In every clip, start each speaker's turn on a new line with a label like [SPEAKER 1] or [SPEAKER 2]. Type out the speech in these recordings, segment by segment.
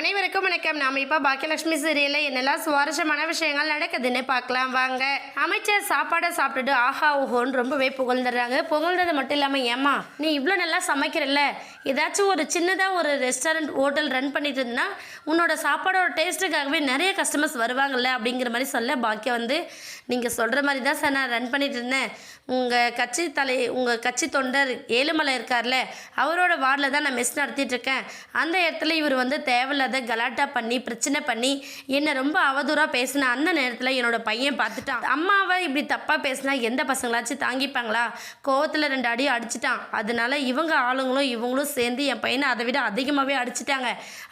[SPEAKER 1] அனைவருக்கும் வணக்கம். நாம இப்ப பாக்கியலட்சுமி சீரியல்ல என்னெல்லாம் சுவாரஸ்யமான விஷயங்கள் நடக்குதுன்னு பார்க்கலாம் வாங்க. அமைச்சர் சாப்பாடை சாப்பிட்டுட்டு ஆஹா ஓஹோன்னு ரொம்பவே புகழ்ந்துடுறாங்க. புகழ்ந்தது மட்டும் இல்லாம ஏமா நீ இவ்வளோ நல்லா சமைக்கிறல்ல, ஏதாச்சும் ஒரு சின்னதாக ஒரு ரெஸ்டாரண்ட் ஹோட்டல் ரன் பண்ணிட்டு இருந்தா உன்னோட சாப்பாடோட டேஸ்ட்டுக்காகவே நிறைய கஸ்டமர்ஸ் வருவாங்கல்ல அப்படிங்கிற மாதிரி சொல்ல பாக்கியம் வந்து நீங்கள் சொல்கிற மாதிரி தான் சார் நான் ரன் பண்ணிட்டு இருந்தேன். உங்கள் கட்சி தொண்டர் ஏழுமலை இருக்கார்ல, அவரோட வார்டில் தான் நான் மெஸ் நடத்திட்டு இருக்கேன். அந்த இடத்துல இவர் வந்து தேவையில்லாத கலாட்டா பண்ணி பிரச்சனை பண்ணி என்னை ரொம்ப அவதூறாக பேசின அந்த நேரத்தில் என்னோட பையன் பார்த்துட்டான். அம்மாவை இப்படி தப்பாக பேசினா எந்த பசங்களாச்சும் தாங்கிப்பாங்களா? கோவத்தில் 2 அடி அடிச்சிட்டான். அதனால இவங்க ஆளுங்களும் இவங்களும் சேர்ந்து என் பையனை அதை விட அதிகமாகவே அடிச்சிட்டாங்க.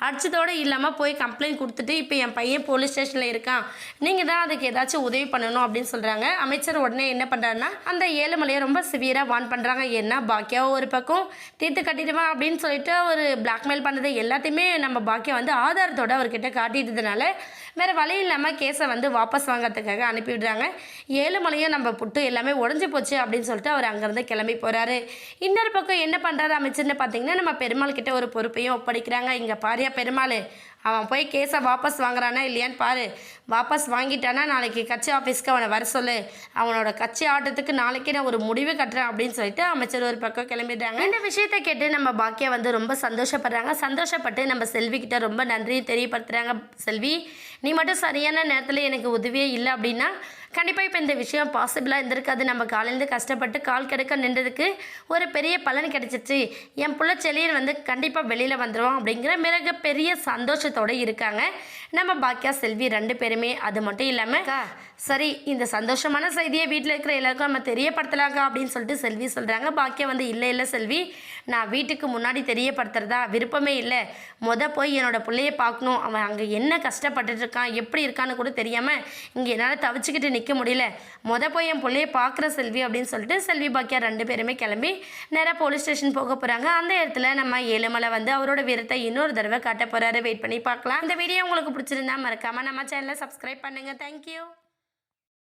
[SPEAKER 1] அடிச்சதோடு இல்லாமல் போய் கம்ப்ளைண்ட் கொடுத்துட்டு இப்போ என் பையன் போலீஸ் ஸ்டேஷனில் இருக்கான். நீங்கள் தான் அதுக்கு ஏதாச்சும் உதவி பண்ணணும் அப்படின்னு சொல்கிறாங்க. அமைச்சர் உடனே என்ன பண்ணுறாருன்னா அந்த ஏழுமலையை ரொம்ப சிவியராக வார்ன் பண்ணுறாங்க. என்ன பாக்கியாவை ஒரு பக்கம் தீர்த்து கட்டிடுவான் அப்படின்னு சொல்லிட்டு ஒரு பிளாக்மெயில் பண்ணது எல்லாத்தையுமே நம்ம பாக்கியம் வந்து ஆதாரத்தோடு அவர்கிட்ட காட்டிட்டதுனால வேறு வழி இல்லாமல் கேஸை வந்து வாபஸ் வாங்கிறதுக்காக அனுப்பிவிடுறாங்க. ஏழுமலையும் நம்ம புட்டு எல்லாமே உடஞ்சி போச்சு அப்படின்னு சொல்லிட்டு அவர் அங்கேருந்து கிளம்பி போகிறாரு. இன்னொரு பக்கம் என்ன பண்ணுறாரு அமைச்சர்னு பார்த்தீங்கன்னா நம்ம பெருமாள் கிட்ட ஒரு பொறுப்பையும் ஒப்படைக்கிறாங்க. இங்கே பாரியா பெருமாள், அவன் போய் கேஸை வாபஸ் வாங்குறானா இல்லையான்னு பாரு. வாபஸ் வாங்கிட்டானா நாளைக்கு கட்சி ஆஃபீஸ்க்கு அவனை வர சொல்லு. அவனோட கட்சி ஆட்டத்துக்கு நாளைக்கு நான் ஒரு முடிவு கட்டுறேன் அப்படின்னு சொல்லிட்டு அமைச்சர் ஒரு பக்கம் கிளம்பிடுறாங்க. இந்த விஷயத்தை கேட்டு நம்ம பாக்கியா வந்து ரொம்ப சந்தோஷப்படுறாங்க. சந்தோஷப்பட்டு நம்ம செல்வி கிட்ட ரொம்ப நன்றியை தெரியப்படுத்துகிறாங்க. செல்வி, நீ மட்டும் சரியான நேரத்தில் எனக்கு உதவியே இல்லை அப்படின்னா கண்டிப்பாக இப்போ இந்த விஷயம் பாசிபிளாக இருந்திருக்காது. நம்ம காலையிலேருந்து கஷ்டப்பட்டு கால் கிடைக்க நின்றதுக்கு ஒரு பெரிய பலன் கிடைச்சிச்சு. என் புள்ள செலியன் வந்து கண்டிப்பாக வெளியில் வந்துடுவோம் அப்படிங்கிற மிக பெரிய சந்தோஷத்தோடு இருக்காங்க நம்ம பாக்கியா செல்வி 2 பேருமே. அது மட்டும் இல்லாமல் சரி இந்த சந்தோஷமான செய்தியை வீட்டில் இருக்கிற எல்லாருக்கும் நம்ம தெரியப்படுத்தலாங்க அப்படின்னு சொல்லிட்டு செல்வி சொல்கிறாங்க. பாக்கியா வந்து இல்லை செல்வி, நான் வீட்டுக்கு முன்னாடி தெரியப்படுத்துறதா விருப்பமே இல்லை. போய் என்னோட பிள்ளையை பார்க்கணும். அவன் அங்கே என்ன கஷ்டப்பட்டுட்டு இருக்கான், எப்படி இருக்கான்னு கூட தெரியாமல் இங்கே என்னால் தவிச்சுக்கிட்டு நிற்க முடியல. போய் என் பிள்ளையை பார்க்குற செல்வி அப்படின்னு சொல்லிட்டு செல்வி பாக்கியா 2 பேருமே கிளம்பி நேராக போலீஸ் ஸ்டேஷன் போக போகிறாங்க. அந்த இடத்துல நம்ம ஏழுமலை வந்து அவரோட வீரத்தை இன்னொரு தடவை காட்ட போகிறாரு. வெயிட் பண்ணி பார்க்கலாம். இந்த வீடியோ உங்களுக்கு பிடிச்சிருந்தா மறக்காமல் நம்ம சேனலை சப்ஸ்கிரைப் பண்ணுங்கள். தேங்க்யூ.